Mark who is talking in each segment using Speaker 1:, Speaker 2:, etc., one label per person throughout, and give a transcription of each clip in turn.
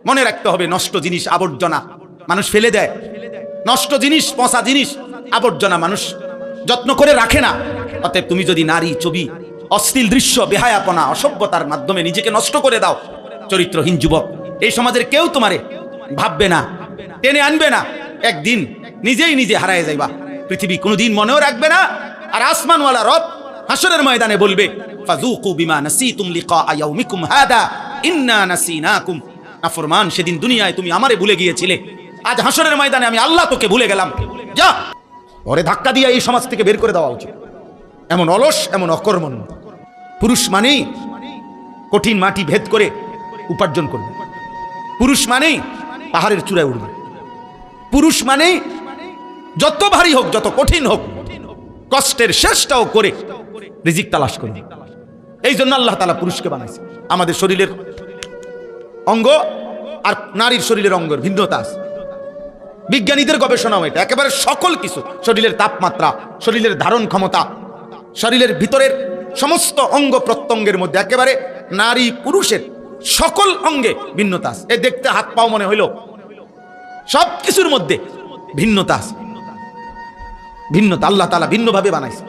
Speaker 1: মনে রাখতে হবে, নষ্ট জিনিস আবর্জনা মানুষ ফেলে দেয়, নষ্ট জিনিস পচা জিনিস আবর্জনা মানুষ যত্ন করে রাখে না। অতএব তুমি যদি নারী ছবি, অশ্লীল দৃশ্য, বেহায়াপনা, অসভ্যতার মাধ্যমে নিজেকে নষ্ট করে দাও, চরিত্রহীন যুবক, এই সমাজের কেউ তোমারে ভাববে না, টেনে আনবে না, একদিন নিজেই নিজে হারায় যাইবা। পৃথিবী কোনোদিন মনেও রাখবে না। আর আসমানওয়ালা রব হাসরের ময়দানে বলবে, ফাযুকু বিমা নাসিতুম লিকা ইয়াউমিকুম হাদা ইন্না নাসিনাকুম। নাফরমান, সেদিন দুনিয়ায় তুমি আমারে ভুলে গিয়েছিলে, আজ হাসরের ময়দানে আমি আল্লাহ তোকে ভুলে গেলাম। যা, ওরে ধাক্কা দিয়ে এই সমাজ থেকে বের করে দেওয়া উচিত। এমন অলস, এমন অকর্মণ্য। পুরুষ মানেই কঠিন মাটি ভেদ করে উপার্জন করবে, পুরুষ মানেই পাহাড়ের চূড়ায় উঠবে, পুরুষ মানেই যত ভারী হোক, যত কঠিন হোক, কষ্টের শেষটাও করে রিজিক তালাশ করবে। এই জন্য আল্লাহ তাআলা পুরুষকে বানাইছে। আমাদের শরীরের অঙ্গ আর নারীর শরীরের অঙ্গের ভিন্নতা আছে। বিজ্ঞানীদের গবেষণাও এটা, একেবারে সকল কিছু, শরীরের তাপমাত্রা, শরীরের ধারণ ক্ষমতা, শরীরের ভিতরের সমস্ত অঙ্গ প্রত্যঙ্গের মধ্যে একেবারে নারী পুরুষের সকল অঙ্গে ভিন্নতা আছে। এ দেখতে হাত পাও মনে হইল, সব কিছুর মধ্যে ভিন্নতা আছে। ভিন্নতা আল্লাহ তাআলা ভিন্নভাবে বানাইছে।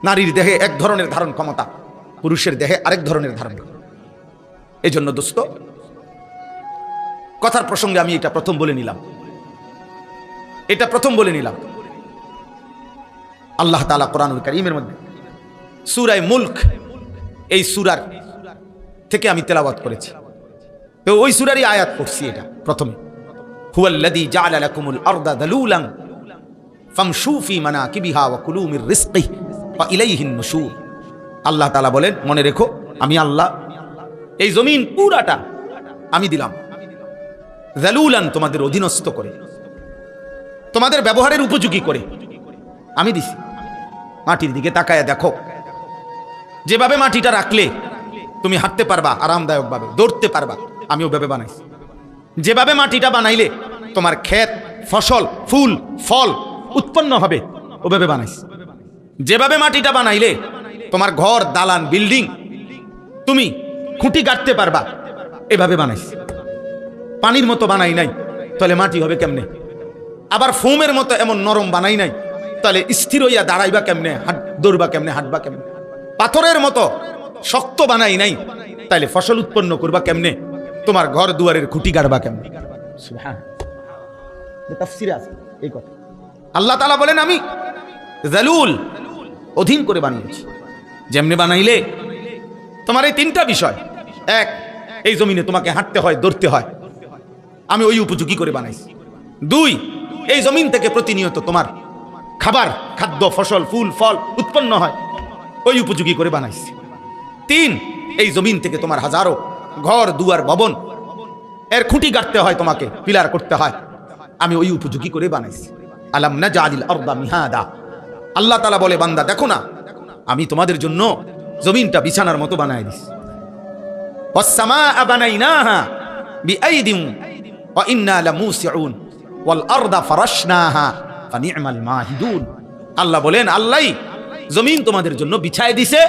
Speaker 1: নারীর দেহে এক ধরনের ধারণ ক্ষমতা, পুরুষের দেহে আরেক ধরনের ধারণ ক্ষমতা। এই জন্য দোস্ত, কথার প্রসঙ্গে আমি এটা প্রথম বলে নিলাম, আল্লাহ তাআলা কোরআনুল কারীমের মধ্যে সূরা মুলক, এই সূরার থেকে আমি তেলাওয়াত করেছি, তো ওই সূরারই আয়াত পড়ছি। এটা প্রথমে, হুয়াল্লাযী জাআলা লাকুমুল আরদা যালুলান ফামশু ফি মানাকিবিহা ওয়া কুলু মির রিজকিহি ওয়া ইলাইহিন নুশুর। আল্লাহ তাআলা বলেন, মনে রেখো, আমি আল্লাহ এই জমিন পুরাটা আমি দিলাম যালুলান, তোমাদের অধীনস্থ করে, তোমাদের ব্যবহারের উপযোগী করে আমি দিছি। মাটির দিকে তাকায়া দেখো, যেভাবে মাটিটা রাখলে তুমি হাঁটতে পারবা আরামদায়কভাবে, দৌড়তে পারবা, আমি ওভাবে বানাইছি। যেভাবে মাটিটা বানাইলে তোমার ক্ষেত, ফসল, ফুল, ফল উৎপন্ন হবে, ওভাবে বানাইছি। যেভাবে মাটিটা বানাইলে তোমার ঘর, দালান, বিল্ডিং তুমি খুঁটি গাঁথতে পারবা, এভাবে বানাইছি। পানির মতো বানাই নাই, তাহলে মাটি হবে কেমনে? আবার ফোমের মতো এমন নরম বানাই নাই, তাহলে স্থির হইয়া দাঁড়াইবা কেমনে, দৌড়বা কেমনে, হাঁটবা কেমনে? পাথরের মতো শক্ত বানাই নাই, তাহলে ফসল উৎপন্ন করবা কেমনে? তোমার ঘর দুয়ারের খুঁটি গাড়বা কেমনে? সুবহানাল্লাহ, তাফসীরে আছে এই কথা। আল্লাহ তাআলা বলেন, আমি যালুল, অধীন করে বানিয়েছি। যেমনে বানাইলে তোমার এই তিনটা বিষয়, এক, এই জমিনে তোমাকে হাঁটতে হয়, দৌড়তে হয়, আমি ওই উপযোগী করে বানাইছি। দুই, এই জমিন থেকে প্রতিনিয়ত তোমার খাবার, খাদ্য, ফসল, ফুল, ফল উৎপন্ন হয়, ওই উপযোগী করে বানাইছি। তিন, এই জমিন থেকে তোমার হাজারো ঘর, দুয়ার, ভবন এর খুঁটি গাঁথতে হয়, তোমাকে পিলার করতে হয়, আমি ওই উপযোগী করে বানাইছি। আলাম নাজআলিল আরদা মিহাদা। আল্লাহ তাআলা বলে, বান্দা দেখো না, আমি তোমাদের জন্য জমিনটা বিছানার মতো বানাই দিছি। ওয়াস সামাআ বানাইনাহা বিআইদিন ওয়া ইন্না লামুসিউন ওয়াল আরদা ফারাশনাহা ফানি'মাল মাহিদুন। আল্লাহ বলেন, আল্লাহই জমিন তোমাদের জন্য বিছায় দিছে।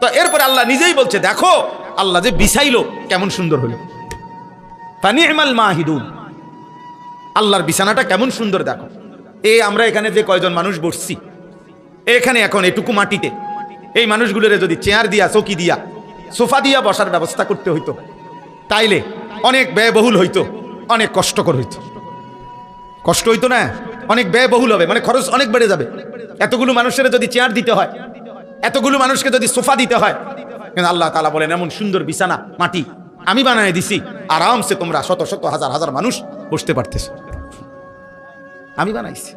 Speaker 1: তো এরপরে আল্লাহ নিজেই বলছে, দেখো আল্লাহ যে বিছাইলো কেমন সুন্দর হলো, ফানি'মাল মাহিদুন। আল্লাহর বিছানাটা কেমন সুন্দর দেখো। আমরা এখানে যে কয়জন মানুষ বসছি, এখানে এখন এটুকু মাটিতে এই মানুষগুলোর যদি চেয়ার দিয়া, চৌকি দিয়া, সোফা দিয়া বসার ব্যবস্থা করতে হইতো, তাইলে অনেক ব্যয়বহুল হইতো, অনেক কষ্টকর হইতো। কষ্ট হইতো না, অনেক ব্যয়বহুল হবে, মানে খরচ অনেক বেড়ে যাবে। এতগুলো মানুষের যদি চেয়ার দিতে হয়, এতগুলো মানুষকে যদি সোফা দিতে হয়, কিন্তু আল্লাহ তাআলা বলেন, এমন সুন্দর বিছানা মাটি আমি বানায় দিছি, আরামসে তোমরা শত শত হাজার হাজার মানুষ বসতে পারতেছ। আমি বানাইছি,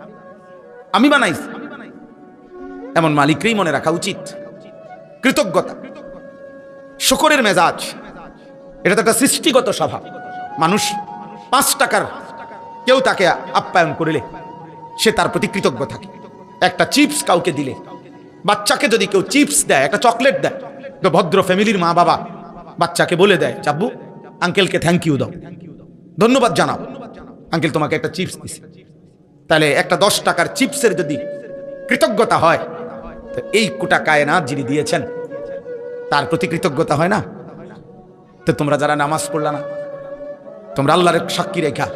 Speaker 1: আমি বানাইছি। এমন মালিককেই মনে রাখা উচিত। কৃতজ্ঞতা, শুকরের মেজাজ, এটা তো একটা সৃষ্টিগত স্বভাব। মানুষ 5 টাকার কেউ তাকে আপ্যায়ন করলে সে তার প্রতি কৃতজ্ঞ থাকে। একটা চিপস কাউকে দিলে, বাচ্চাকে যদি কেউ চিপস দেয়, একটা চকলেট দেয়, তো ভদ্র ফ্যামিলির মা বাবা বাচ্চাকে বলে দেয়, চাব্বু আঙ্কেলকে থ্যাংক ইউ দাও, ধন্যবাদ জানাও, আঙ্কেল তোমাকে একটা চিপস দিছে। তাহলে একটা 10 টাকার চিপসের যদি কৃতজ্ঞতা হয়, তো এই কোটা কায়নাত যিনি দিয়েছেন তার প্রতি কৃতজ্ঞতা হয় না? তো তোমরা যারা নামাজ পড়লা না, তোমরা আল্লাহর সাক্ষী রেখা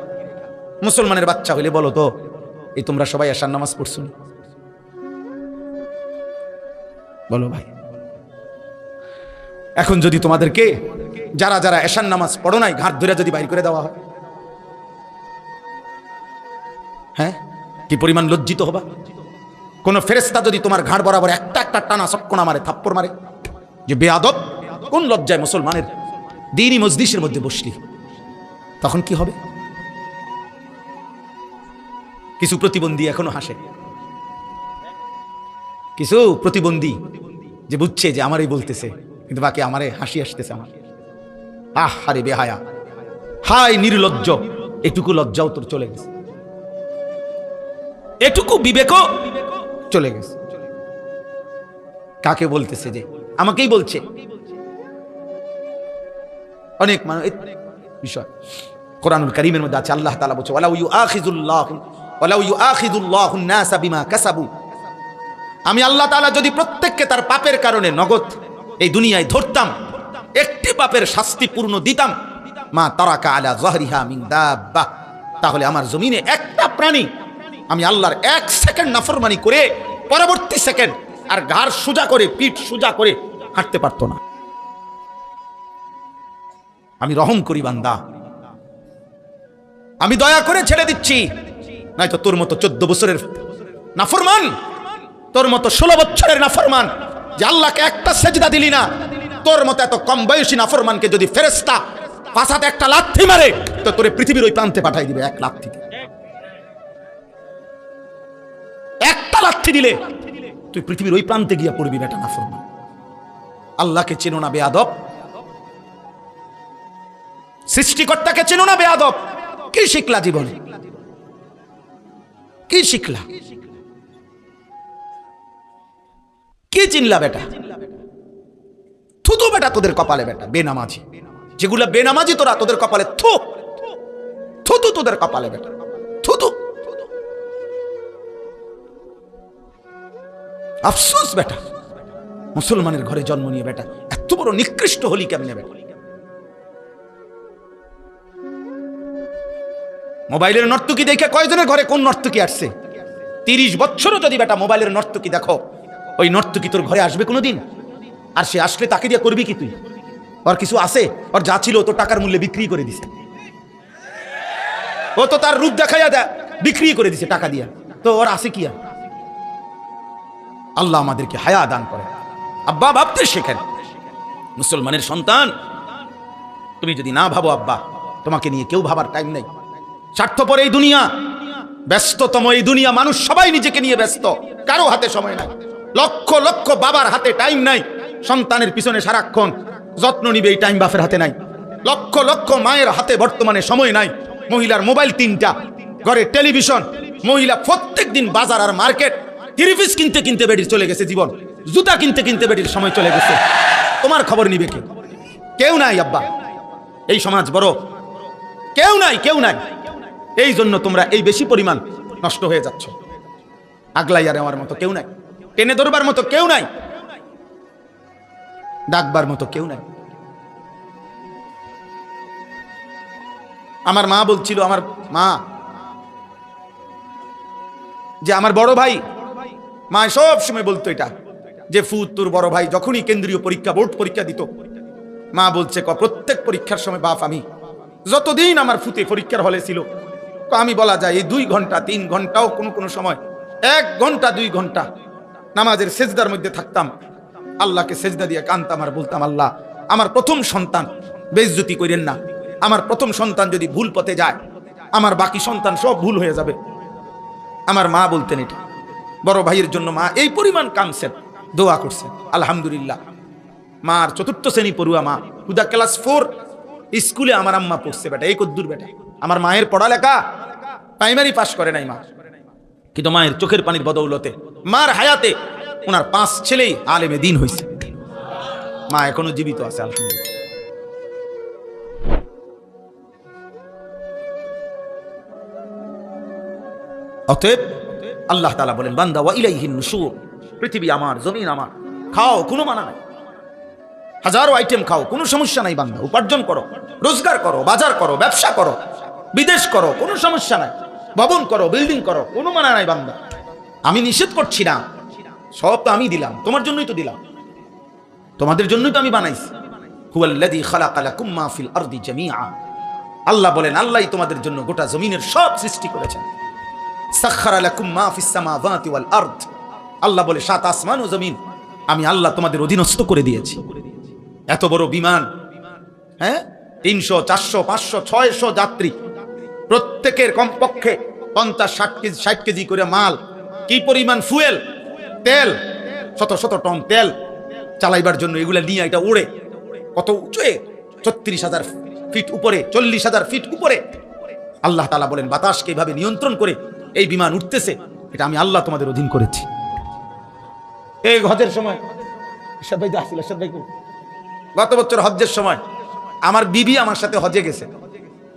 Speaker 1: মুসলমানের বাচ্চা হইলে বলো তো, এই তোমরা সবাই এশার নামাজ পড়ছো? বলো ভাই। এখন যদি তোমাদেরকে যারা যারা এশার নামাজ পড়ো নাই ঘাট ধরে যদি বাইর করে দেওয়া হয়, হ্যাঁ, কি পরিমাণ লজ্জিত হবা? কোন ফেরেশতা যদি তোমার ঘাড় বরাবর একটা একটা টানা চক্কনা মারে, থাপ্পড় মারে, যে বেয়াদব, কোন লজ্জায় মুসলমানের দ্বীনি মজলিসের মধ্যে বসলি, তখন কি হবে? কিছু প্রতিবন্ধী এখনো হাসে, কিছু প্রতিবন্ধী যে বুঝছে যে আমারই বলতেছে, কিন্তু বাকি আমারে হাসি আসতেছে আমার। আহারে বেহায়া, হায় নির্লজ্জ, এটুকু লজ্জাও তোর চলে গেছে, এটুকু বিবেকও চলে গেছে। কাকে বলতেছে? যে আমাকেই বলছে। অনেক মানুষ বিষয় কোরআনুল কারীমের মধ্যে আছে, আল্লাহ তাআলা বলছে ওয়ালাউ ইউআখিযুল্লাহু আন-নাসা বিমা কাসাবু, আমি আল্লাহ তাআলা যদি প্রত্যেককে তার পাপের কারণে নগদ এই দুনিয়ায় ধরতাম, একটি পাপের শাস্তি পূর্ণ দিতাম, মা তারাকা আলা যাহরিহা মিন দাব্বা, তাহলে আমার জমিনে একটা প্রাণী আমি আল্লাহর এক সেকেন্ড নাফরমানি করে পরবর্তী সেকেন্ড আর ঘাড় সোজা করে, পিঠ সোজা করে হাঁটতে পারতো না। আমি রহম করি বান্দা, আমি দয়া করে ছেড়ে দিচ্ছি, নয়তো তোর মতো 14 বছরের নাফরমান, তোর মতো 16 বছরের নাফরমান, যে আল্লাহকে একটা সেজদা দিলি না, তোর মতো এত কম বয়সী নাফরমানকে যদি ফেরেশতা পাছাতে একটা লাথি মারে, তো তোরে পৃথিবীর ওই প্রান্তে পাঠাই দিবে এক লাথিতে। একটা লাথি দিলে তুই পৃথিবীর ওই প্রান্তে গিয়া পড়বি বেটা নাফরমান। আল্লাহকে চেনো না বেয়াদব, সৃষ্টিকর্তাকে চেনো না বেয়াদব। কি শিখলা জীবনে? কি শিখলা? কি চিনলা বেটা? থুতু বেটা তোদের কপালে বেটা, বেনামাজি যেগুলা বেনামাজি, তোরা তোদের কপালে থু, থুতু তোদের কপালে বেটা, থুতু। আফসোস বেটা, মুসলমানের ঘরে জন্ম নিয়ে বেটা এত বড় নিকৃষ্ট হলি কেমনে বেটা? মোবাইলের নর্তকী দেখে কয়জনের ঘরে কোন নর্তকী আসছে? 30 বছরও যদি বেটা মোবাইলের নর্তকী দেখো, ওই নর্তকী তোর ঘরে আসবে কোনোদিন? আর সে আসলে তাকে দিয়ে করবি কি তুই? ওর কিছু আছে? ওর যা ছিল তো টাকার মূল্যে বিক্রি করে দিছে, ও তো তার রূপ দেখাইয়া বিক্রি করে দিছে টাকা দিয়া, তো ওর আছে কি? আর আল্লাহ আমাদেরকে হায়া দান করে। আব্বা ভাবতে শেখেন, মুসলমানের সন্তান তুমি যদি না ভাবো, আব্বা তোমাকে নিয়ে কেউ ভাবার টাইম নেই। স্বার্থপর এই দুনিয়া, ব্যস্ততম এই দুনিয়া, মানুষ সবাই নিজেকে নিয়ে ব্যস্ত, কারো হাতে সময় নাই। লক্ষ লক্ষ বাবার হাতে টাইম নাই, সন্তানের পিছনে সারাক্ষণ যত্ন নিবে এই টাইম বাপের হাতে নাই। লক্ষ লক্ষ মায়ের হাতে বর্তমানে সময় নাই। মহিলার মোবাইল 3টা, ঘরে টেলিভিশন, মহিলা প্রত্যেক দিন বাজার আর মার্কেট, থ্রি-পিস কিনতে কিনতে বেডির চলে গেছে জীবন, জুতা কিনতে কিনতে বেডির সময় চলে গেছে। তোমার খবর নিবে কে? কেউ নাই আব্বা, এই সমাজ বড়, কেউ নাই, কেউ নাই। এই জন্য তোমরা এই বেশি পরিমাণ নষ্ট হয়ে যাচ্ছ। আগলাই আর আমার মতো কেউ নাই, টেনে ধরবার মতো কেউ নাই, ডাকবার মতো কেউ নাই। আমার মা বলছিল, আমার মা যে আমার বড় ভাই, মা সব সময় বলতো এটা, যে ফুত তোর বড় ভাই যখনই কেন্দ্রীয় পরীক্ষা, বোর্ড পরীক্ষা দিত, মা বলছে প্রত্যেক পরীক্ষার সময় বাপ, আমি যতদিন আমার ফুতে পরীক্ষার হলে ছিল, আমি বলা যায় এই 2 ঘন্টা 3 ঘন্টাও কোনো কোনো সময় 1 ঘন্টা 2 ঘন্টা নামাজের সেজদার মধ্যে থাকতাম, আল্লাহকে সেজদা দিয়ে কাঁদতাম আর বলতাম, আল্লাহ আমার প্রথম সন্তান বেইজ্জতি করেন না, আমার প্রথম সন্তান যদি ভুল পথে যায়, আমার বাকি সন্তান সব ভুল হয়ে যাবে। আমার মা বলতেন এটা, বড় ভাইয়ের জন্য মা এই পরিমাণ কাঁদছেন, দোয়া করছেন। আলহামদুলিল্লাহ, মার 4th শ্রেণী পড়ুয়া মা, হুদা ক্লাস 4 স্কুলে আমার আম্মা পড়ছে বেটা, এই কদ্দুর বেটা। আমার মায়ের পড়ালেখা প্রাইমারি পাস করে নাই মা, কিন্তু মায়ের চোখের পানির বদৌলতে, মার হায়াতে ওনার 5 ছেলেই আলেমে দ্বীন হয়েছে। মা এখনো জীবিত আছে আলহামদুলিল্লাহ। অতএব আল্লাহ তাআলা বলেন, বান্দা ওয়া ইলাইহিন নুশুর, পৃথিবী আমার, জমিন আমার, খাও, কোনো মানা নাই। হাজারো আইটেম খাও, কোনো সমস্যা নাই বান্দা। উপার্জন করো, রোজগার করো, বাজার করো, ব্যবসা করো, বিদেশ করো, কোনো সমস্যা নাই। ভবন করো, বিল্ডিং করো, কোনো মানা নাই বান্দা। আমি নিষেধ করছি না, সব তো আমি দিলাম, তোমার জন্যই তো দিলাম, তোমাদের জন্যই তো আমি বানাইছি। হুয়াল্লাযী খালাকা লাকুম মা ফিল আরদি জামিআ। আল্লাহ বলেন, আল্লাহই তোমাদের জন্য গোটা জমিনের সব সৃষ্টি করেছেন। সাখখারা লাকুম মা ফিস সামাওয়াতি ওয়াল আরদ। আল্লাহ বলে, সাত আসমান ও জমিন আমি আল্লাহ তোমাদের অধীনস্থ করে দিয়েছি। এত বড় বিমান, হ্যাঁ, 300, 400, 500, 600 যাত্রী, প্রত্যেকের কমপক্ষে 50, 60 কেজি করে মাল, কি পরিমাণ ফুয়েল, তেল, শত শত টন তেল চালাইবার জন্য এগুলা নিয়ে এটা উড়ে কত উঁচুয়ে, 36,000 ফিট উপরে, 40,000 ফিট উপরে। আল্লাহ তাআলা বলেন, বাতাসকে এইভাবে নিয়ন্ত্রণ করে এই বিমান উঠতেছে, এটা আমি আল্লাহ তোমাদের অধীন করেছি। এই হজের সময় গত বছর হজ্জের সময় আমার বিবি আমার সাথে হজে গেছে,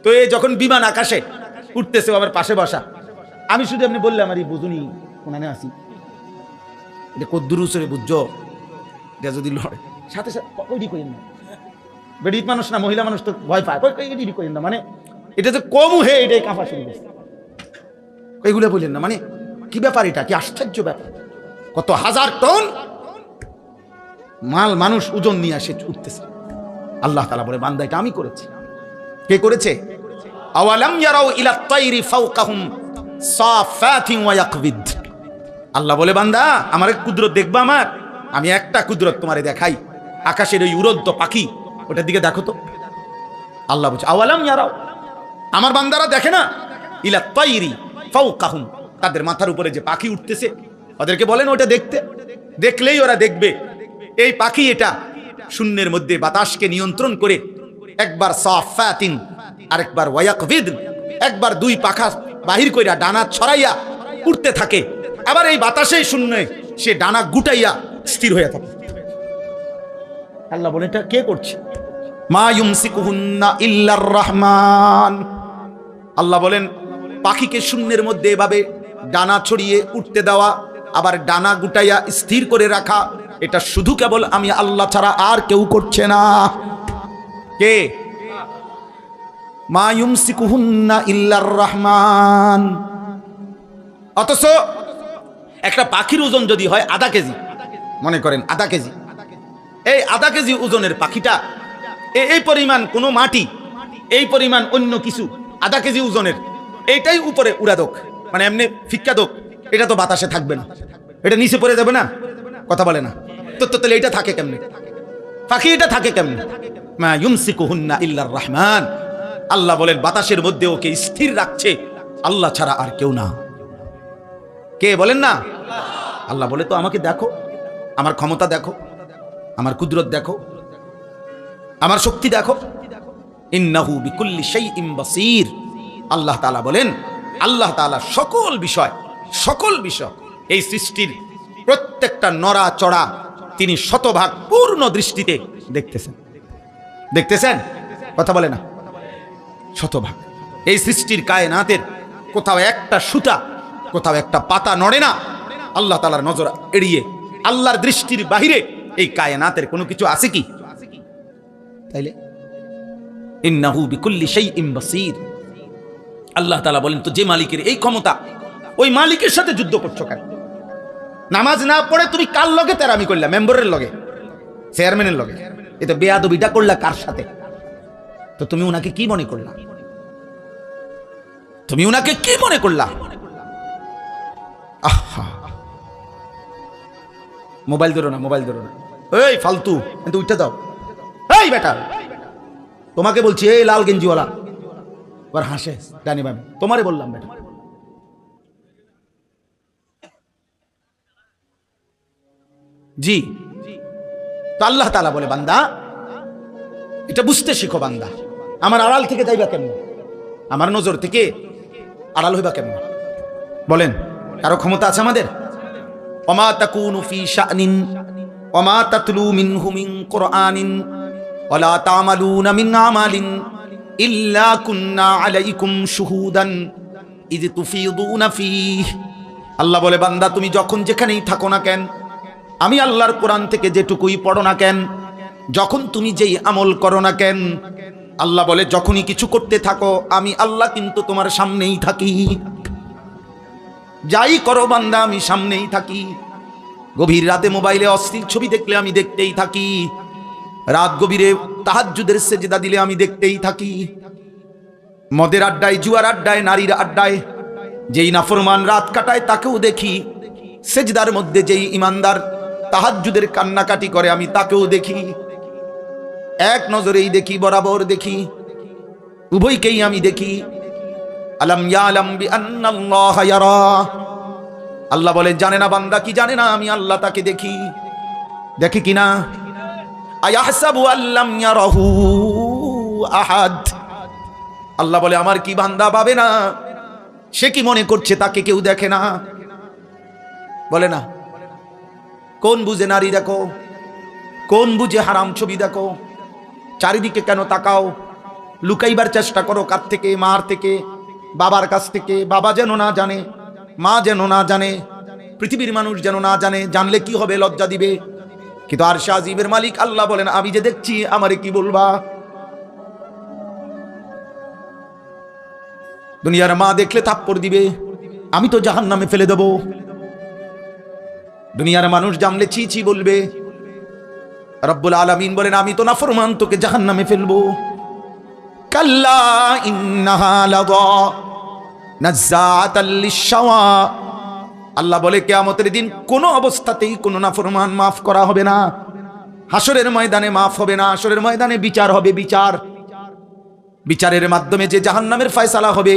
Speaker 1: তো এই যখন বিমান আকাশে উঠতেছে, আমার পাশে বসা, আমি শুধু এমনি বললাম, আর এই বুঝুনি কোনানে আসি, এটা কদ্দুরুসরে বুঝছো, এটা যদি লড়ে সাথে সাথে ওইটি করেন না, বেডিক মানুষ না, মহিলা মানুষ তো ভয় পায়, এটি করেন না, মানে এটা যে কম হে এটাই কাঁপা শুরু করছে, এগুলো বললেন না, মানে কি ব্যাপার, এটা কি আশ্চর্য ব্যাপার, কত হাজার টন মাল মানুষ ওজন নিয়ে আসে উঠতেছে। আল্লাহ তাআলা বলে, বান্দা এটা আমি করেছি। কে করেছে? আওয়ালাম ইয়ারাউ ইলা তাইরি ফাওকাহুম সাফাতিন ওয়া ইয়াকবিদ। আল্লাহ বলে, বান্দা আমার এক কুদরত দেখবা, আমার আমি একটা কুদরত তোমারে দেখাই, আকাশের ওই উড়ন্ত পাখি, ওটার দিকে দেখো তো। আল্লাহ বলছে, আওয়ালাম ইয়ারাউ, আমার বান্দারা দেখে না, ইলা তাইরি ফাওকাহুম, তাদের মাথার উপরে যে পাখি উঠতেছে, ওদেরকে বলেন ওটা দেখতে, দেখলেই ওরা দেখবে এই পাখি এটা শূন্যের মধ্যে বাতাসকে নিয়ন্ত্রণ করে, একবার সাফাতিন আরেকবার ওয়ায়াকবিদ, একবার দুই পাখা বাহির কইরা ডানা ছড়াইয়া উঠতে থাকে, আবার এই বাতাসেই শূন্যে সে ডানা গুটাইয়া স্থির হয়ে থাকে। আল্লাহ বলেন, এটা কে করছে? মা ইউমসিকুহুন্না ইল্লার রহমান। আল্লাহ বলেন, পাখিকে শূন্যের মধ্যে এভাবে ডানা ছড়িয়ে উঠতে দেওয়া, আবার ডানা গুটাইয়া স্থির করে রাখা, এটা শুধু কেবল আমি আল্লাহ ছাড়া আর কেউ করছে না। কে? মা ইউমসিকুহুন্না ইল্লার রহমান। অথচ একটা পাখির ওজন যদি হয় আধা কেজি, মনে করেন আধা কেজি, এই আধা কেজি ওজনের পাখিটা এই পরিমাণ কোনো মাটি, এই পরিমাণ অন্য কিছু আধা কেজি ওজনের, এইটাই উপরে উড়াদোক, মানে এমনি ফিক্কা দোক, এটা তো বাতাসে থাকবে না, এটা নিচে পড়ে যাবে না, কথা বলে না তো, তাহলে এটা থাকে কেমনে? পাখি এটা থাকে কেমনে? মা ইউমসিকুহুন্না ইল্লার রহমান। আল্লাহ বলেন, বাতাসের মধ্যে ওকে স্থির রাখছে আল্লাহ ছাড়া আর কেউ না। কে বলেন না? আল্লাহ বলে, তো আমাকে দেখো, আমার ক্ষমতা দেখো, আমার কুদরত দেখো, আমার শক্তি দেখো। ইন্নাহু বিকুল্লি শাইইন বাসীর। আল্লাহ তাআলা বলেন, আল্লাহ তাআলা সকল বিষয় এই সৃষ্টির প্রত্যেকটা নড়া চড়া তিনি শতভাগ পূর্ণ দৃষ্টিতে দেখতেছেন, কথা বলে না, শতভাগ। এই সৃষ্টির কায়নাতের কোথাও একটা সুতা, কোথাও একটা পাতা নড়ে না আল্লাহ তাআলার নজর এড়িয়ে। আল্লাহর দৃষ্টির বাহিরে এই কায়নাতের কোনো কিছু আছে কি? তাইলে ইন্নাহু বিকুল্লি শাইইন বাসীর। আল্লাহ তাআলা বলেন, তো যে মালিকের এই ক্ষমতা, ওই মালিকের সাথে যুদ্ধ করছো কেন? নামাজ না পড়ে তুমি কার লগে তেরামি করলা? মেম্বারের লগে, চেয়ারম্যানের লগে, এটা বেয়াদবিটা করলা কার সাথে? তো তুমি উনাকে কি মনে করলা? তুমি উনাকে কি মনে করলা? আহা, মোবাইল ধরো না, এই ফালতু, কিন্তু উঠতে দাও। এই বেটা, তোমাকে বলছি, এই লাল গেঞ্জিওয়ালা, আবার হাসে ডানি বামে, তোমারে বললাম বেটা। জি, তো আল্লাহ তাআলা বলে, বান্দা এটা বুঝতে শিখো, বান্দা আমার আড়াল থেকে যাইবা কেমন, আমার নজর থেকে আড়াল হইবা কেমন? বলেন, কারো ক্ষমতা আছে আমাদের? ওমা তাকুনু ফি শানিন ওমা তাতলু মিনহু মিন কুরআনিন ওয়ালা তা'মালুনা মিন আমালিন ইল্লা কুন্না আলাইকুম শুহুদান ইয তুফিদুনা ফীহ। আল্লাহ বলে, বান্দা তুমি যখন যেখানেই থাকো না কেন, আমি আল্লাহর কোরআন থেকে যেটুকুই পড়ো না কেন, যখন তুমি যেই আমল করো না কেন, আল্লাহ বলে যখনই কিছু করতে থাকো আমি আল্লাহ কিন্তু তোমার সামনেই থাকি। যাই করো বান্দা আমি সামনেই থাকি। গভীর রাতে মোবাইলে অশ্লীল ছবি দেখলে আমি দেখতেই থাকি। রাত গভীরে তাহাজ্জুদের সেজদা দিলে আমি দেখতেই থাকি। মদের আড্ডায়, জুয়ার আড্ডায়, নারীর আড্ডায় যেই নাফরমান রাত কাটায় তাকেও দেখি। সেজদার মধ্যে যেই ইমানদার তাহাজ্জুদের কান্নাকাটি করে আমি তাকেও দেখি। এক নজরেই দেখি, বরাবর দেখি, উভয়কেই আমি দেখি। আলাম ইয়ালাম বিআন্নাল্লাহা ইয়ারা, আল্লাহ বলে জানে না বান্দা কি জানে না আমি আল্লাহ তাকে দেখি। দেখি কিনা? আয়াহসাবু আল্লাম ইয়ারাহু আহাদ, আল্লাহ বলে আমার কি বান্দা পাবে না? সে কি মনে করছে তাকে কেউ দেখে না? বলে না। কোন বুঝে নারী দেখো, কোন বুঝে হারাম ছবি দেখো? চারিদিকে কেন তাকাও? লুকাইবার চেষ্টা করো কার থেকে? মার থেকে, বাবার কাছ থেকে। বাবা যেন না জানে, মা যেন না জানে, পৃথিবীর মানুষ যেন না জানে। জানলে কি হবে? লজ্জা দিবে। কিন্তু আরশে আজিমের মালিক আল্লাহ বলেন আমি যে দেখছি আমারে কি বলবা? দুনিয়ার মা দেখলে থাপ্পড় দিবে, আমি তো জাহান্নামে ফেলে দেব। দুনিয়ার মানুষ জানলে ছি ছি বলবে। রব্বুল আলামিন বলেন আমি তো নাফরমান, তোকে জাহান্নামে ফেলবো। কাল্লা ইন্নাহা লাযা নাযাতাল লিশওয়া, আল্লাহ বলে কিয়ামতের দিন কোনো অবস্থাতেই কোনো নাফরমান মাফ করা হবে না। হাসরের ময়দানে মাফ হবে না। হাসরের ময়দানে বিচার হবে। বিচারের মাধ্যমে যে জাহান্নামের ফয়সালা হবে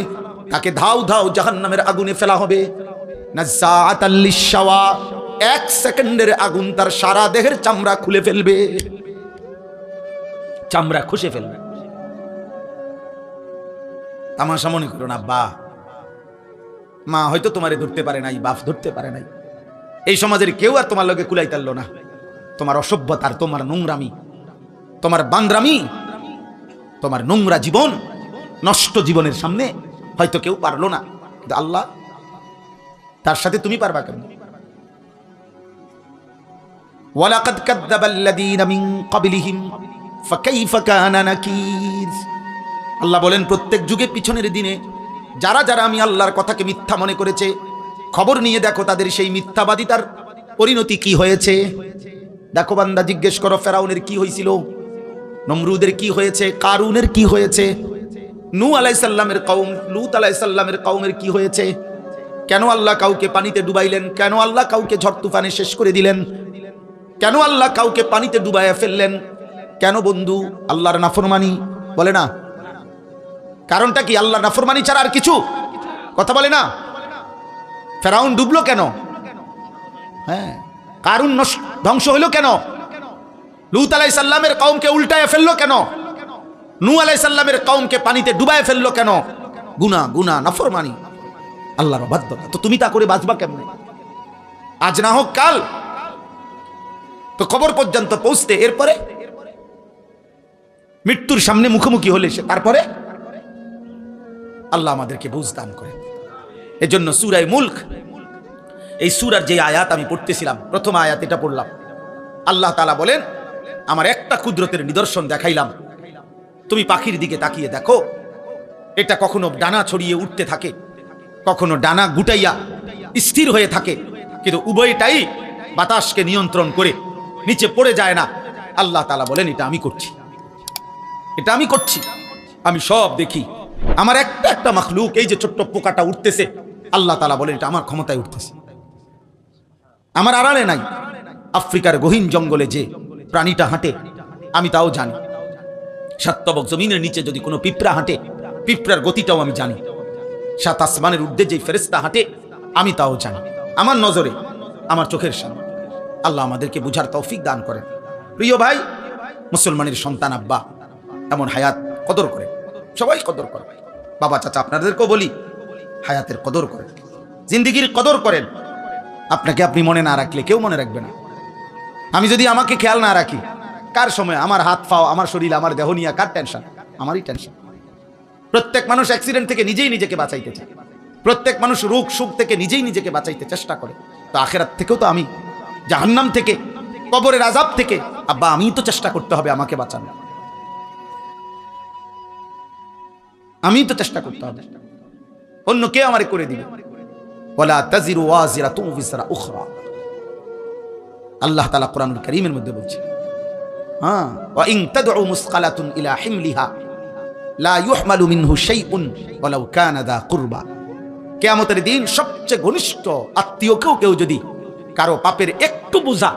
Speaker 1: তাকে ধাও ধাও জাহান্নামের আগুনে ফেলা হবে। নাযাতাল লিশওয়া, এক সেকেন্ডের আগুন তার সারা দেহের চামড়া খুলে ফেলবে, চামড়া খসে ফেলবে। তামাশা মনে করো না। মা হয়তো তোমারে ধরতে পারে নাই, বাপ ধরতে পারে নাই, এই সমাজের কেউ আর তোমার লগে কুলাই তারলো না। তোমার অসভ্যতার, তোমার নোংরামি, তোমার বান্দ্রামি, তোমার নোংরা জীবন, নষ্ট জীবনের সামনে হয়তো কেউ পারলো না, কিন্তু আল্লাহ, তার সাথে তুমি পারবা কেন? ওয়ালাকাদ কাযযাবাল্লাযীনা মিন ক্বাবলিহিম ফাকাইফা কানা নাকির। আল্লাহ বলেন প্রত্যেক যুগে পিছনের দিনে যারা যারা আমি আল্লাহর কথাকে মিথ্যা মনে করেছে, খবর নিয়ে দেখো তাদের সেই মিথ্যাবাদিতার পরিণতি কি হয়েছে। দেখো বান্দা, জিজ্ঞেস করো ফেরাউনের কি হয়েছিল, নমরুদের কি হয়েছে, কারুনের কি হয়েছে, নূহ আলাইহিস সালামের কওম, লূত আলাইহিস সালামের কওমের কি হয়েছে। কেন আল্লাহ কাউকে পানিতে ডুবাইলেন? কেন আল্লাহ কাউকে ঝড় তুফানে শেষ করে দিলেন? কেন আল্লাহ কাউকে পানিতে ডুবাইয়া ফেললেন? কেন বন্ধু? আল্লাহর নাফরমানি। বলে না। কারণটা কি? আল্লাহর নাফরমানি ছাড়া আর কিছু? কথা বলে না। ফেরাউন ডুবলো কেন? হ্যাঁ। কারুন ধ্বংস হইল কেন? লূত আলাইহিস সালামের কওমকে উল্টায়া ফেললো কেন? নূহ আলাইহিস সালামের কওমকে পানিতে ডুবাইয়া ফেললো কেন? গুনাহ, নাফরমানি, আল্লাহর অবাধ্যতা। তো তুমি তা করে বাঁচবা কেমনে? আজ না হোক কাল তো কবর পর্যন্ত পৌঁছতে, এরপরে মৃত্যুর সামনে মুখোমুখি হলে সে, তারপরে আল্লাহ আমাদেরকে বুঝ দান করে। এজন্য সূরা মুলক, এই সূরার যে আয়াত আমি পড়তেছিলাম, প্রথম আয়াত এটা পড়লাম। আল্লাহ তাআলা বলেন আমার একটা কুদরতের নিদর্শন দেখাইলাম, তুমি পাখির দিকে তাকিয়ে দেখো, এটা কখনো ডানা ছড়িয়ে উঠতে থাকে, কখনো ডানা গুটাইয়া স্থির হয়ে থাকে, কিন্তু উভয়টাই বাতাসকে নিয়ন্ত্রণ করে নিচে পড়ে যায় না। আল্লাহ তাআলা বলেন এটা আমি করছি, এটা আমি করছি, আমি সব দেখি। আমার একটা একটা মাখলুক, এই যে ছোট্ট পোকাটা উঠতেছে, আল্লাহ তাআলা বলেন এটা আমার ক্ষমতায় উঠতেছে, আমার আড়ালে নাই। আফ্রিকার গহীন জঙ্গলে যে প্রাণীটা হাঁটে আমি তাও জানি। সাতবক জমিনের নিচে যদি কোনো পিঁপড়া হাঁটে, পিঁপড়ার গতিটাও আমি জানি। সাত আসমানের ঊর্ধ্বে যে ফেরেশতা হাঁটে আমি তাও জানি। আমার নজরে, আমার চোখের সামনে। আল্লাহ আমাদেরকে বুঝার তৌফিক দান করেন। প্রিয় ভাই, মুসলমানের সন্তান আব্বা এমন হায়াত কদর করে, সবাই কদর করে। বাবা চাচা আপনাদেরকেও বলি, হায়াতের কদর করেন, জিন্দিগির কদর করেন। আপনাকে আপনি মনে না রাখলে কেউ মনে রাখবে না। আমি যদি আমাকে খেয়াল না রাখি, কার সময় আমার হাত পাও, আমার শরীর, আমার দেহ নিয়ে কার টেনশন? আমারই টেনশন। প্রত্যেক মানুষ অ্যাক্সিডেন্ট থেকে নিজেই নিজেকে বাঁচাইতে চায়, প্রত্যেক মানুষ রোগ সুখ থেকে নিজেই নিজেকে বাঁচাইতে চেষ্টা করে। তো আখেরাত থেকেও তো আমি, জাহান্নাম থেকে, কবরের আযাব থেকে আব্বা আমি তো চেষ্টা করতে হবে আমাকে বাঁচানো, আমি তো চেষ্টা করতে হবে, অন্য কে আমারে করে দিবে। ওয়ালা তাজিরু ওয়াজিরাতুন বিজরা উখরা, আল্লাহ তাআলা কোরআনুল কারীমের মধ্যে বলছে, হ্যাঁ, ওয়া ইন তাদউ মুসকালাতুন ইলা হিমলিহা লা ইউহমালু মিনহু শাইউন ওয়ালাউ কানা দা কুরবা। কিয়ামতের দিন সবচেয়ে ঘনিষ্ঠ আত্মীয়কেও কেউ যদি কারো পাপের একটু বোঝা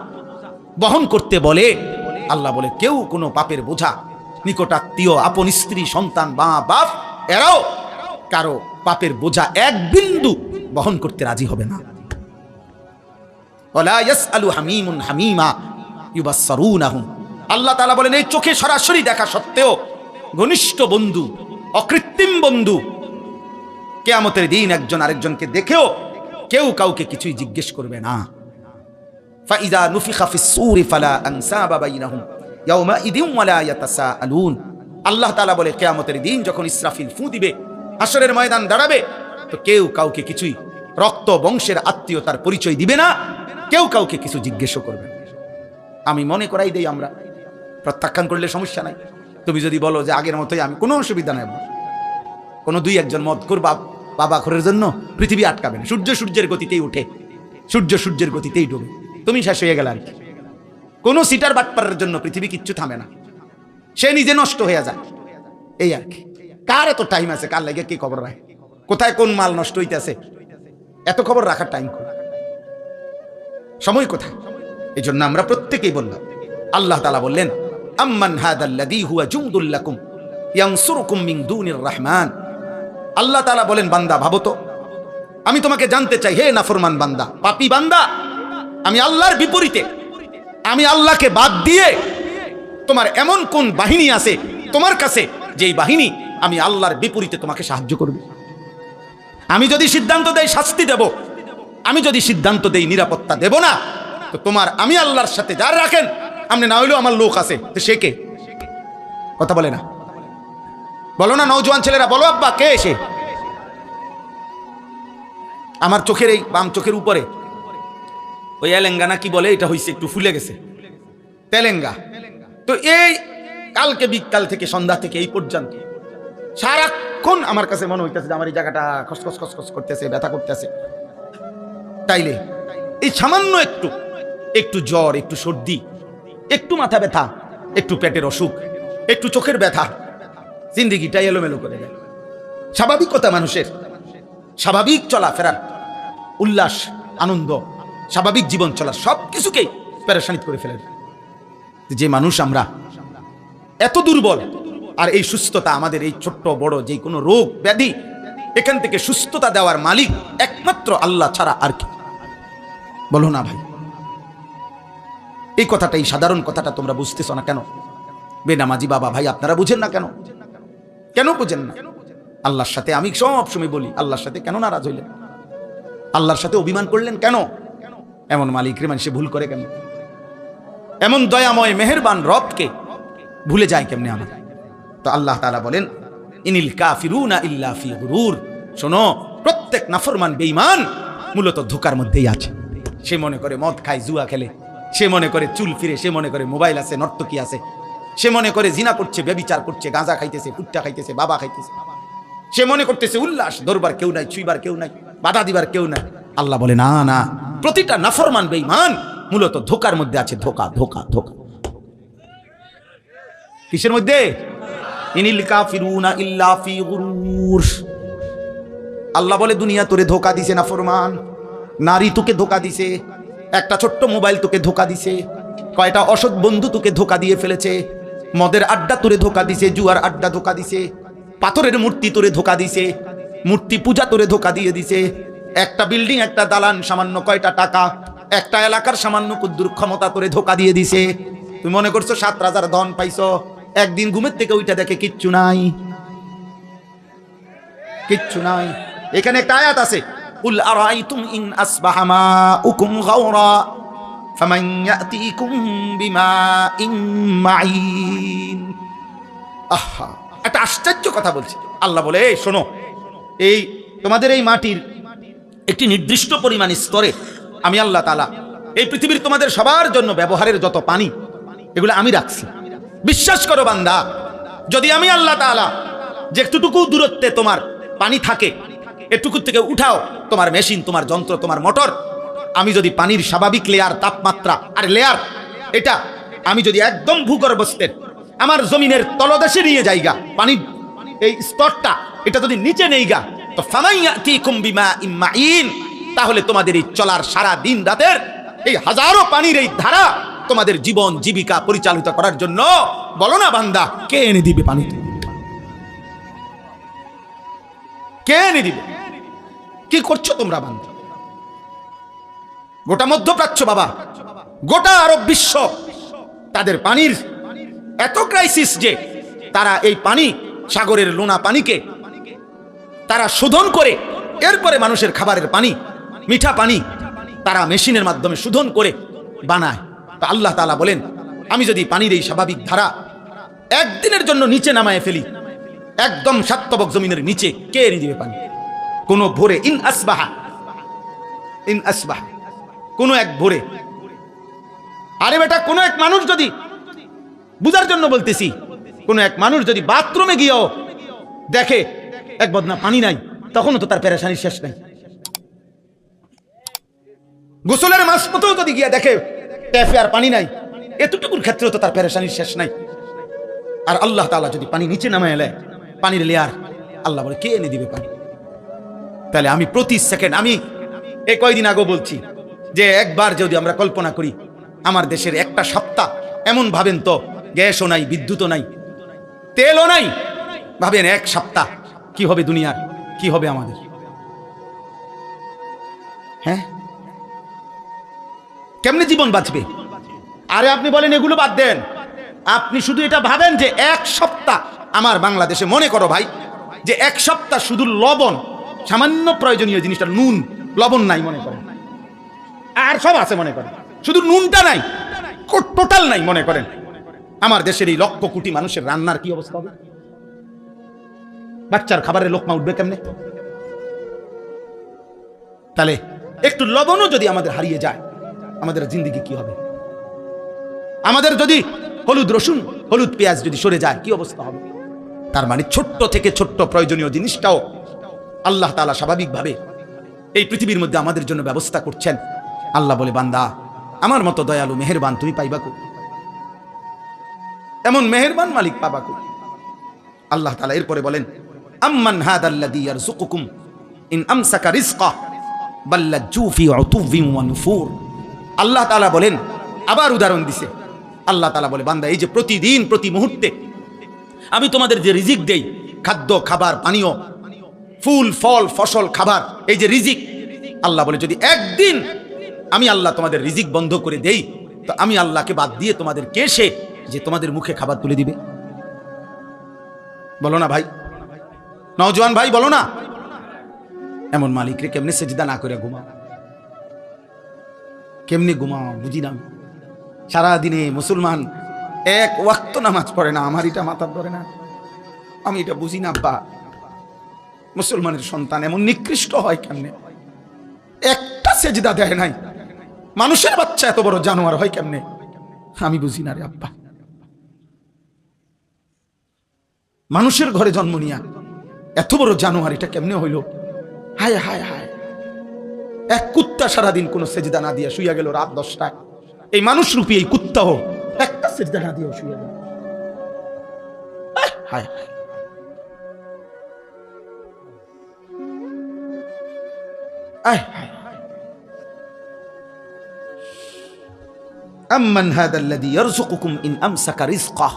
Speaker 1: বহন করতে বলে, আল্লাহ বলে কেউ কোনো পাপের বোঝা, নিকট আত্মীয়, আপন স্ত্রী, সন্তান, মা বাপ, এরাও কারো পাপের বোঝা এক বিন্দু বহন করতে রাজি হবে না। ওয়ালা ইয়াসআলু হামিমুন হামিমা ইউবাসসারুনাহুম, আল্লাহ তাআলা বলেন এই চোখে সরাসরি দেখা সত্ত্বেও ঘনিষ্ঠ বন্ধু, অকৃত্রিম বন্ধু, কিয়ামতের দিন একজন আরেকজনকে দেখেও কেউ কাউকে কিছুই জিজ্ঞেস করবে না। ফাইযা নুফিখা ফিস সূরি ফালা আনসাবা বাইনাহুম ইয়াওমাইযিন ওয়ালা ইয়াতাসাআলুন, আল্লাহ তাআলা বলে কিয়ামতের দিন যখন ইসরাফিল ফু দিবে, হাশরের ময়দান দাঁড়াবে, তো কেউ কাউকে কিছুই রক্ত বংশের আত্মীয়তার পরিচয় দিবে না, কেউ কাউকে কিছু জিজ্ঞেসও করবে না। আমি মনে করাই দেই, আমরা প্রত্যাখ্যান করলে সমস্যা নাই। তুমি যদি বলো যে আগের মতোই, আমি কোনো অসুবিধা নাই, কোনো দুই একজন মদ করবা বাবা খরের জন্য পৃথিবী আটকাবে না। সূর্য সূর্যের গতিতেই উঠে, সূর্য সূর্যের গতিতেই ডুবে, তুমি শেষ হয়ে গেল আর কি। কোনো সিটার বাটপারের জন্য পৃথিবী কিচ্ছু থামে না, সে নিজে নষ্ট হয়ে যায়, এই আর কি। কার এত টাইম আছে, কার লাগে কি খবর রাখে, কোথায় কোন মাল নষ্ট হইতেছে, এত খবর রাখার টাইম কোথায়, সময় কোথায়? এই জন্য আমরা প্রত্যেকেই বললাম, আল্লাহ তাআলা বললেন আম্মান হাদাল্লাযী হুয়া জুনদুল লাকুম ইয়ানসুরুকুম মিন দুনির রহমান। আল্লাহ তাআলা বলেন, বান্দা ভাবো তো, আমি তোমাকে জানতে চাই, হে নাফরমান বান্দা, পাপী বান্দা, আমি আল্লাহর বিপরীতে, আমি আল্লাহকে বাদ দিয়ে তোমার এমন কোন বাহিনী আছে তোমার কাছে, যেই বাহিনী আমি আল্লাহর বিপরীতে তোমাকে সাহায্য করবে? আমি যদি সিদ্ধান্ত দেই শাস্তি দেব, আমি যদি সিদ্ধান্ত দেই নিরাপত্তা দেব না, তো তোমার আমি আল্লাহর সাথে যার রাখেন, আপনি না হইলেও আমার লোক আছে, তো সে কে? কথা বলে না, বলো না নওজোয়ান ছেলেরা, বলো আব্বা কে সে? আমার চোখের এই বাম চোখের উপরে ওই এলেঙ্গা কি বলে, এটা হইছে একটু ফুলে গেছে, তেলেঙ্গা। তো এই কালকে বিকাল থেকে সন্ধ্যা থেকে এই পর্যন্ত সারাক্ষণ আমার কাছে মনে হইতেছে যে আমার এই জায়গাটা খসখস খসখস করতেছে, ব্যথা করতেছে। তাইলে এই সামান্য একটু একটু জ্বর, একটু সর্দি, একটু মাথা ব্যথা, একটু পেটের অসুখ, একটু চোখের ব্যথা, জিন্দেগিটা এলোমেলো করে দেয়। স্বাভাবিকতা মানুষের, স্বাভাবিক চলাফেরার, উল্লাস, আনন্দ, স্বাভাবিক জীবন চলার সব কিছুকেই পেরেশানিত করে ফেলে। যে মানুষ আমরা এত দুর্বল, আর এই সুস্থতা আমাদের, এই ছোট্ট বড় যে কোনো রোগ ব্যাধি, এখান থেকে সুস্থতা দেওয়ার মালিক একমাত্র আল্লাহ ছাড়া আর কি? বলো না ভাই, এই কথাটা, এই সাধারণ কথাটা তোমরা বুঝতেছ না কেন? বেনামাজি বাবা ভাই আপনারা বুঝেন না কেন? কেন বুঝেন না? আল্লাহর সাথে আমি সব সময় বলি, আল্লাহর সাথে কেন নারাজ হইলেন? আল্লাহর সাথে অভিমান করলেন কেন? এমন মালিক রে মানুষে ভুল করে কেন? এমন দয়াময় মেহেরবান রবকে ভুলে যায় কেমনে আমার? তো আল্লাহ তাআলা বলেন, ইনিল কাফিরুনা ইল্লা ফি গুরুর। শোনো, প্রত্যেক নাফরমান বেঈমান মূলত ধোঁকার মধ্যেই আছে। সে মনে করে মদ খায়, জুয়া খেলে, সে মনে করে চুল ফিরে, সে মনে করে মোবাইল আছে, নর্তকী আছে, সে মনে করে জিনা করছে, ব্যভিচার করছে, গাঁজা খাইতেছে, ফুট্টা খাইতেছে, বাবা খাইতেছে, সে মনে করতেছে উল্লাস, ধরবার কেউ নাই, ছুইবার কেউ নাই, বাধা দিবার কেউ নাই। আল্লাহ বলে না না, প্রতিটা নাফরমান বেঈমান মূলত ধোঁকার মধ্যে আছে। ধোঁকা ধোঁকা ধোঁকা কিসের মধ্যে? ইনিল কাফিরুনা ইল্লা ফি গুরুর। আল্লাহ বলে দুনিয়া তোরে ধোঁকা দিছে নাফরমান, নারী তোকে ধোঁকা দিছে, একটা ছোট্ট মোবাইল তোকে ধোঁকা দিছে, কয়টা অসৎ বন্ধু তোকে ধোঁকা দিয়ে ফেলেছে, মদের আড্ডা তোরে ধোঁকা দিছে, জুয়ার আড্ডা ধোঁকা দিছে, পাথরের মূর্তি তোরে ধোঁকা দিছে, মূর্তি পূজা তোরে ধোঁকা দিয়ে দিছে। একটা বিল্ডিং, একটা দালান, সামান্য কয়টা টাকা, একটা এলাকার সামান্য কুদ্দুর ক্ষমতা তোরে ধোঁকা দিয়ে দিছে। তুমি মনে করছো 7 রাজার ধন পাইছো, একদিন ঘুমের থেকে ওইটা দেখে কিচ্ছু নাই, কিচ্ছু নাই। এখানে একটা আয়াত আছে, কুল আরাইতুম ইন আসবাহা মাউকুম গাওরা ফামান ইয়াতিকুম বিমাইন মাইন। আহা, একটা আশ্চর্য কথা বলছে আল্লাহ। বলে এই শোনো, এই তোমাদের এই মাটির একটি নির্দিষ্ট পরিমাণ স্তরে আমি আল্লাহ তাআলা এই পৃথিবীর তোমাদের সবার জন্য ব্যবহারের যত পানি, এগুলো আমি রাখছি। বিশ্বাস করো বান্দা, যদি আমি আল্লাহ তাআলা যেটুকু দূরত্বে তোমার পানি থাকে এটুকু থেকে উঠাও তোমার মেশিন, তোমার যন্ত্র, তোমার মোটর, আমি যদি পানির স্বাভাবিক লেয়ার, তাপমাত্রা আর লেয়ার এটা আমি যদি একদম ভূগর্ভস্থের আমার জমিনের তলদেশে নিয়ে যাইগা, পানির এই স্তরটা এটা যদি নিচে নেইগা, তো ফামাইয়াতিকুম বিমাইন মাইন, তাহলে তোমাদের এই চলার সারা দিন রাতের এই হাজারো পানির এই ধারা তোমাদের জীবন জীবিকা পরিচালিত করার জন্য, বলো না বান্দা, কে এনে দিবে পানি? কে এনে দিবে? কি করছো তোমরা বান্দা? গোটা মধ্যপ্রাচ্য বাবা, গোটা আরব বিশ্ব, তাদের পানির এত ক্রাইসিস যে তারা এই পানি, সাগরের লোনা পানিকে তারা শোধন করে এরপরে মানুষের খাবারের পানি, মিঠা পানি তারা মেশিনের মাধ্যমে শোধন করে বানায়। তা আল্লাহ তাআলা বলেন, আমি যদি পানির এই স্বাভাবিক ধারা একদিনের জন্য নিচে নামায় ফেলি, একদম সাতবক জমিনের নিচে, কে এনে দিবে পানি? কোন ভোরে ইন আসবাহা কোন এক ভোরে, আরে বেটা, কোন এক মানুষ যদি, বুঝার জন্য বলতেছি, কোন এক মানুষ যদি বাথরুমে গিয়েও দেখে এক বদনা পানি নাই, তখনও তো তার পেরেশানির শেষ নাই। গোসলের মাঝপথেও যদি গিয়ে দেখে ট্যাপে আর পানি নাই, এতটুকুর ক্ষেত্রেও তো তার পেরেশানির শেষ নাই। আর আল্লাহ তাআলা যদি পানি নিচে নামায় এলে, পানির লেয়ার, আল্লাহ বলে কে এনে দিবে পানি? তাহলে আমি প্রতি সেকেন্ড, আমি এই কয়দিন আগে বলছি যে একবার যদি আমরা কল্পনা করি আমার দেশের একটা সপ্তাহ, এমন ভাবেন তো গ্যাসও নাই, বিদ্যুৎও নাই, তেলও নাই, ভাবেন এক সপ্তাহ কি হবে দুনিয়ার, কি হবে আমাদের? হ্যাঁ, কেমনে জীবন বাঁচবে? আরে আপনি বলেন এগুলো বাদ দেন, আপনি শুধু এটা ভাবেন যে এক সপ্তাহ আমার বাংলাদেশে, মনে করো ভাই যে এক সপ্তাহ শুধু লবণ, সামান্য প্রয়োজনীয় জিনিসটা নুন, লবণ নাই মনে করেন, আর সব আছে মনে করেন, শুধু নুনটা নাই, টোটাল নাই মনে করেন, আমার দেশের এই লক্ষ কোটি মানুষের রান্নার কি অবস্থা হবে? বাচ্চার খাবারের লোকমা উঠবে কেমনে? তাহলে একটু লবণও যদি আমাদের হারিয়ে যায়, আমাদের জিন্দেগি কি হবে? আমাদের যদি হলুদ রসুন, হলুদ পেঁয়াজ যদি সরে যায়, কি অবস্থা হবে? তার মানে ছোট্ট থেকে ছোট্ট প্রয়োজনীয় জিনিসটাও আল্লাহ তাআলা স্বাভাবিকভাবে এই পৃথিবীর মধ্যে আমাদের জন্য ব্যবস্থা করছেন। আল্লাহ বলে, বান্দা, আমার মতো দয়ালু মেহেরবান তুমি পাইবা কো? এমন মেহেরবান মালিক পাবা কো? আল্লাহ তাআলা এরপরে বলেন, আম্মান হাদাল্লাযী ইয়ারযুকুকুম ইন আমসাকা রিজকা বাল লাজ্জু ফি উতুবিন ওয়া নুফুর। আল্লাহ তাআলা বলেন, আবার উদাহরণ দিছে। আল্লাহ তাআলা বলে, বান্দা, এই যে প্রতিদিন প্রতি মুহূর্তে আমি তোমাদের যে রিজিক দেই, খাদ্য, খাবার, পানীয়, ফুল, ফল, ফসল, খাবার, এই যে রিজিক, আল্লাহ বলে যদি একদিন আমি আল্লাহ তোমাদের রিজিক বন্ধ করে দেই, তো আমি আল্লাহকে বাদ দিয়ে তোমাদের কে সে যে তোমাদের মুখে খাবার তুলে দিবে? বলো না ভাই, নওজোয়ান ভাই, বলো না। এমন মালিকরে কেমনে সেজদা না করে ঘুমাও? কেমনে ঘুমাও বুঝি না। সারাদিনে মুসলমান এক ওয়াক্ত নামাজ পড়ে না, আমার এটা মাথার ধরে না, আমি এটা বুঝি না। বা মুসলমানের সন্তান এমন নিকৃষ্ট হয় কেমনে? একটা সেজদা দেয় নাই, মানুষের বাচ্চা এত বড় জানোয়ার হয় কেমনে? আমি বুঝি না রে আব্বা। মানুষের ঘরে জন্ম নিয়া এত বড় জানোয়ার এটা কেমনে হইল? হায় হায় হায়। এক কুত্তা সারাদিন কোন সেজদা না দিয়া শুইয়া গেল রাত 10টায়। এই মানুষ রূপী এই কুত্তাও একটা সেজদা না দিয়া শুইয়া গেল। হায় হায়। আম্মান হাদাল্লাযী ইয়ারযুকুকুম ইন আমসাকা রিজকাহ।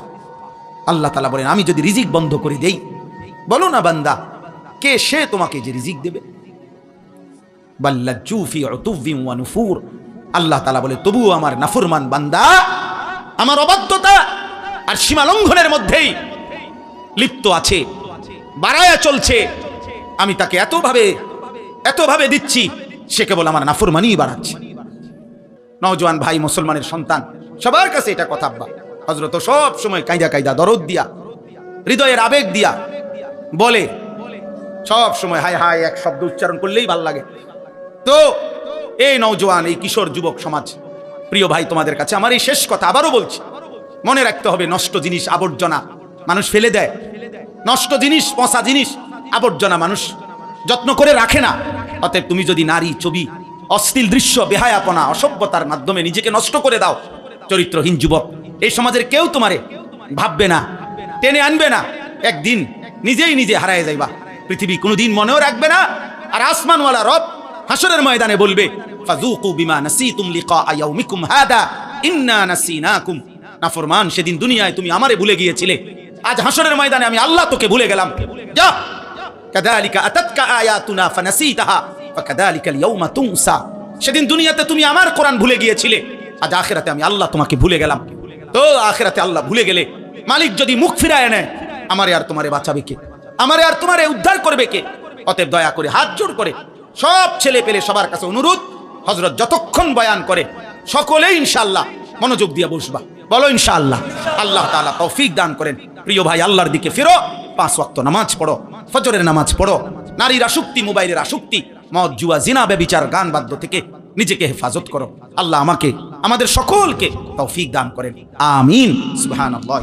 Speaker 1: আল্লাহ তাআলা বলেন, আমি যদি রিজিক বন্ধ করে দেই, বলো না বান্দা, কে সে তোমাকে যে রিজিক দেবে? বাল লাজ্জু ফি উতুবিন ওয়া নুফুর। আল্লাহ তাআলা বলে, তবুও আমার নাফরমান বান্দা আমার অবাধ্যতা আর সীমা লঙ্ঘনের মধ্যেই লিপ্ত আছে, বাড়ায়া চলছে। আমি তাকে এতভাবে দিচ্ছি, সে কেবল আমার নাফরমানি বাড়াচ্ছে। নওজোয়ান ভাই, মুসলমানের সন্তান, সবার কাছে এটা কথা আব্বা হযরত সব সময় কায়দা দরদ দিয়া, হৃদয়ের আবেগ দিয়া বলে, সব সময় হায় হায় এক শব্দ উচ্চারণ করলেই ভাল লাগে। তো এই নওজোয়ান, এই কিশোর যুবক সমাজ, প্রিয় ভাই, তোমাদের কাছে আমার এই শেষ কথা আবারও বলছি, মনে রাখতে হবে, নষ্ট জিনিস আবর্জনা মানুষ ফেলে দেয়, নষ্ট জিনিস পচা জিনিস আবর্জনা মানুষ যত্ন করে রাখে না। অতএব তুমি যদি নারী, ছবি, অশ্লীল দৃশ্য, বেহায়াপনা, অসভ্যতার মাধ্যমে নিজেকে নষ্ট করে দাও, চরিত্রহীন যুবক, এই সমাজের কেউ তোমারে ভাববে না, টেনে আনবে না, একদিন নিজেই নিজে হারায় যাইবা। পৃথিবী কোনোদিন মনেও রাখবে না। আর আসমানওয়ালা রব হাসরের ময়দানে বলবে, ফাযুকু বিমা নাসিতুম লিকা ইয়াউমিকুম হাদা ইন্না নাসিনাকুম। নাফরমান, সেদিন দুনিয়ায় তুমি আমারে ভুলে গিয়েছিলে, আজ হাসরের ময়দানে আমি আল্লাহ তোকে ভুলে গেলাম। যা, কাযালিকা আতাতকা আয়াতুনা ফানাসিতাহা ফাকাযালিকাল ইয়াউমা তুনসা। সেদিন দুনিয়াতে তুমি আমার কোরআন ভুলে গিয়েছিলে, আজ আখিরাতে আমি আল্লাহ তোমাকে ভুলে গেলাম। তো আখিরাতে আল্লাহ ভুলে গেলে মালিক যদি মুখ ফিরায় নেয়, আমারে আর তোমারে বাঁচাবে কে? আমারে আর তোমারে উদ্ধার করবে কে? অতএব দয়া করে হাত জোড় করে সব ছেলে পেলে সবার কাছে অনুরোধ, হযরত যতক্ষণ বয়ান করে সকলেই ইনশাআল্লাহ মনোযোগ দিয়ে বসবা। বলো ইনশাআল্লাহ। আল্লাহ তাআলা তৌফিক দান করেন। প্রিয় ভাই, আল্লাহর দিকে ফিরো, 5 ওয়াক্ত নামাজ পড়ো, ফজরের নামাজ পড়ো, নারীর আসক্তি, মোবাইলের আসক্তি, মদ, জুয়া, জিনা, ব্যভিচার, গান বাদ্য থেকে নিজেকে হেফাজত করো। আল্লাহ আমাকে, আমাদের সকলকে তৌফিক দান করেন। আমিন। সুবহানাল্লাহ।